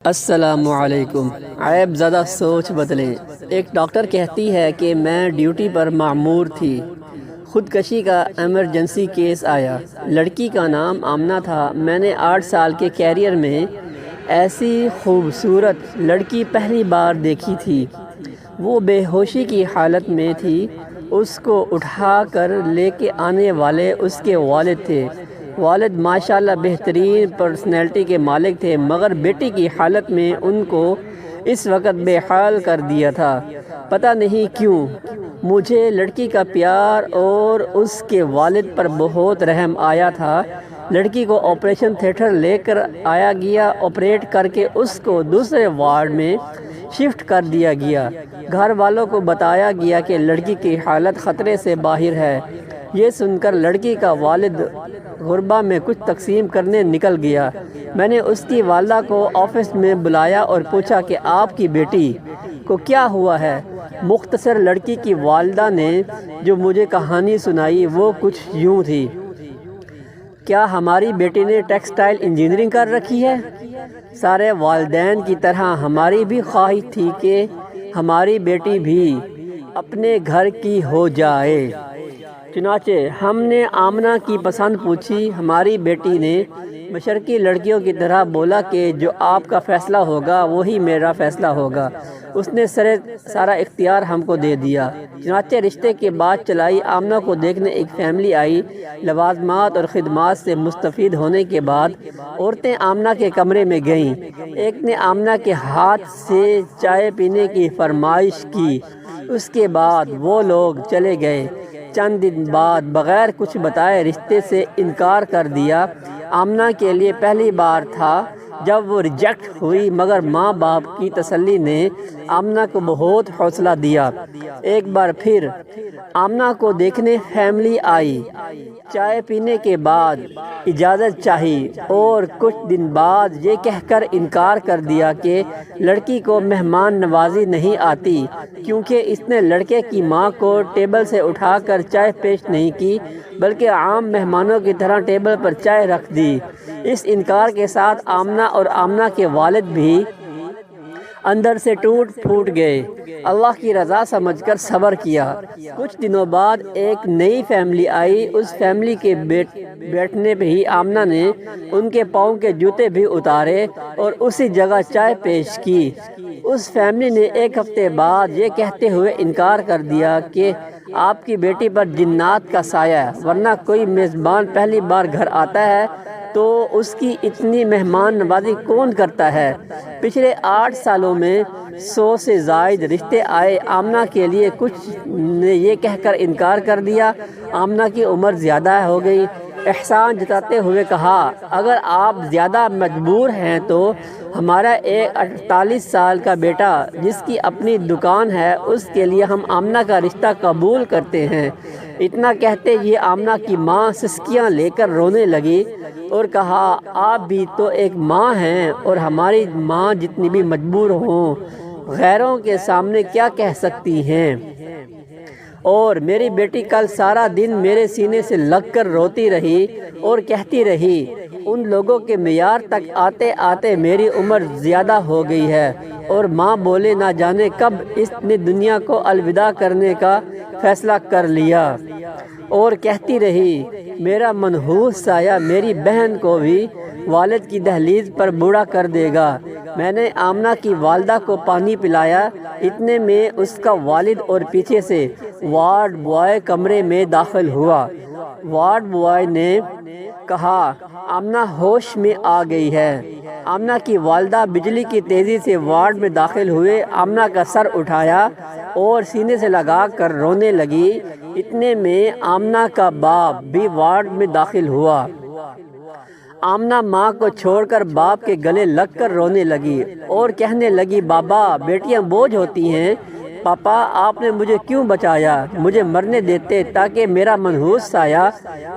السلام علیکم۔ عیب زدہ سوچ بدلیں۔ ایک ڈاکٹر کہتی ہے کہ میں ڈیوٹی پر مأمور تھی، خودکشی کا ایمرجنسی کیس آیا۔ لڑکی کا نام آمنہ تھا۔ میں نے 8 سال کے کیریئر میں ایسی خوبصورت لڑکی پہلی بار دیکھی تھی۔ وہ بے ہوشی کی حالت میں تھی۔ اس کو اٹھا کر لے کے آنے والے اس کے والد تھے۔ والد ماشاءاللہ بہترین پرسنالٹی کے مالک تھے، مگر بیٹی کی حالت میں ان کو اس وقت بے حال کر دیا تھا۔ پتہ نہیں کیوں مجھے لڑکی کا پیار اور اس کے والد پر بہت رحم آیا تھا۔ لڑکی کو آپریشن تھیٹر لے کر آیا گیا۔ آپریٹ کر کے اس کو دوسرے وارڈ میں شفٹ کر دیا گیا۔ گھر والوں کو بتایا گیا کہ لڑکی کی حالت خطرے سے باہر ہے۔ یہ سن کر لڑکی کا والد غربہ میں کچھ تقسیم کرنے نکل گیا۔ میں نے اس کی والدہ کو آفس میں بلایا اور پوچھا کہ آپ کی بیٹی کو کیا ہوا ہے؟ مختصر لڑکی کی والدہ نے جو مجھے کہانی سنائی وہ کچھ یوں تھی۔ کیا ہماری بیٹی نے ٹیکسٹائل انجینئرنگ کر رکھی ہے؟ سارے والدین کی طرح ہماری بھی خواہش تھی کہ ہماری بیٹی بھی اپنے گھر کی ہو جائے۔ چنانچہ ہم نے آمنہ کی پسند پوچھی۔ ہماری بیٹی نے مشرقی لڑکیوں کی طرح بولا کہ جو آپ کا فیصلہ ہوگا وہی میرا فیصلہ ہوگا۔ اس نے سارا اختیار ہم کو دے دیا۔ چنانچہ رشتے کی بات چلائی۔ آمنہ کو دیکھنے ایک فیملی آئی۔ لوازمات اور خدمات سے مستفید ہونے کے بعد عورتیں آمنہ کے کمرے میں گئیں۔ ایک نے آمنہ کے ہاتھ سے چائے پینے کی فرمائش کی۔ اس کے بعد وہ لوگ چلے گئے۔ چند دن بعد بغیر کچھ بتائے رشتے سے انکار کر دیا۔ آمنہ کے لیے پہلی بار تھا جب وہ ریجیکٹ ہوئی، مگر ماں باپ کی تسلی نے آمنہ کو بہت حوصلہ دیا۔ ایک بار پھر آمنہ کو دیکھنے فیملی آئی۔ چائے پینے کے بعد اجازت چاہی اور کچھ دن بعد یہ کہہ کر انکار کر دیا کہ لڑکی کو مہمان نوازی نہیں آتی، کیونکہ اس نے لڑکے کی ماں کو ٹیبل سے اٹھا کر چائے پیش نہیں کی بلکہ عام مہمانوں کی طرح ٹیبل پر چائے رکھ دی۔ اس انکار کے ساتھ آمنہ اور آمنہ کے والد بھی اندر سے ٹوٹ پھوٹ گئے۔ اللہ کی رضا سمجھ کر صبر کیا۔ کچھ دنوں بعد ایک نئی فیملی آئی۔ اس فیملی کے بیٹھنے پہ ہی آمنہ نے ان کے پاؤں کے جوتے بھی اتارے اور اسی جگہ چائے پیش کی۔ اس فیملی نے ایک ہفتے بعد یہ کہتے ہوئے انکار کر دیا کہ آپ کی بیٹی پر جنات کا سایہ ہے، ورنہ کوئی میزبان پہلی بار گھر آتا ہے تو اس کی اتنی مہمان نوازی کون کرتا ہے؟ پچھلے 8 سالوں میں 100 سے زائد رشتے آئے۔ آمنہ کے لیے کچھ نے یہ کہہ کر انکار کر دیا۔ آمنہ کی عمر زیادہ ہو گئی۔ احسان جتاتے ہوئے کہا، اگر آپ زیادہ مجبور ہیں تو ہمارا ایک 48 سال کا بیٹا جس کی اپنی دکان ہے اس کے لیے ہم آمنہ کا رشتہ قبول کرتے ہیں۔ اتنا کہتے یہ آمنہ کی ماں سسکیاں لے کر رونے لگی اور کہا، آپ بھی تو ایک ماں ہیں اور ہماری ماں جتنی بھی مجبور ہوں غیروں کے سامنے کیا کہہ سکتی ہیں؟ اور میری بیٹی کل سارا دن میرے سینے سے لگ کر روتی رہی اور کہتی رہی، ان لوگوں کے معیار تک آتے آتے میری عمر زیادہ ہو گئی ہے۔ اور ماں بولے نہ جانے کب اس نے دنیا کو الوداع کرنے کا فیصلہ کر لیا۔ اور کہتی رہی، میرا منحوس سایہ میری بہن کو بھی والد کی دہلیز پر بوڑھا کر دے گا۔ میں نے آمنہ کی والدہ کو پانی پلایا۔ اتنے میں اس کا والد اور پیچھے سے وارڈ بوائے کمرے میں داخل ہوا۔ وارڈ بوائے نے کہا، آمنہ ہوش میں آ گئی ہے۔ آمنہ کی والدہ بجلی کی تیزی سے وارڈ میں داخل ہوئے۔ آمنہ کا سر اٹھایا اور سینے سے لگا کر رونے لگی۔ اتنے میں آمنہ کا باپ بھی وارڈ میں داخل ہوا۔ آمنہ ماں کو چھوڑ کر باپ کے گلے لگ کر رونے لگی اور کہنے لگی، بابا بیٹیاں بوجھ ہوتی ہیں، پاپا آپ نے مجھے کیوں بچایا؟ مجھے مرنے دیتے تاکہ میرا منحوس سایہ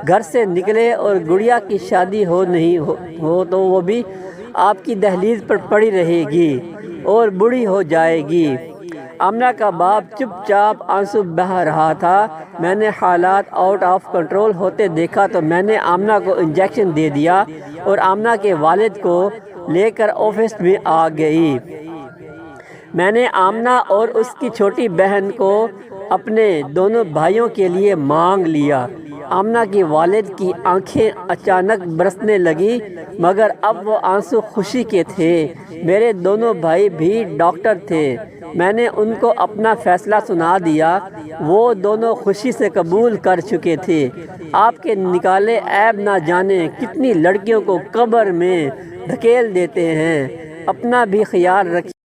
گھر سے نکلے اور گڑیا کی شادی ہو تو وہ بھی آپ کی دہلیز پر پڑی رہے گی اور بوڑھی ہو جائے گی۔ آمنہ کا باپ چپ چاپ آنسو بہا رہا تھا۔ میں نے حالات آؤٹ آف کنٹرول ہوتے دیکھا تو میں نے آمنہ کو انجیکشن دے دیا اور آمنہ کے والد کو لے کر آفس میں آ گئی۔ میں نے آمنہ اور اس کی چھوٹی بہن کو اپنے دونوں بھائیوں کے لیے مانگ لیا۔ آمنہ کے والد کی آنکھیں اچانک برسنے لگیں، مگر اب وہ آنسو خوشی کے تھے۔ میرے دونوں بھائی بھی ڈاکٹر تھے۔ میں نے ان کو اپنا فیصلہ سنا دیا۔ وہ دونوں خوشی سے قبول کر چکے تھے۔ آپ کے نکالے عیب نہ جانے کتنی لڑکیوں کو قبر میں دھکیل دیتے ہیں۔ اپنا بھی خیال رکھیے۔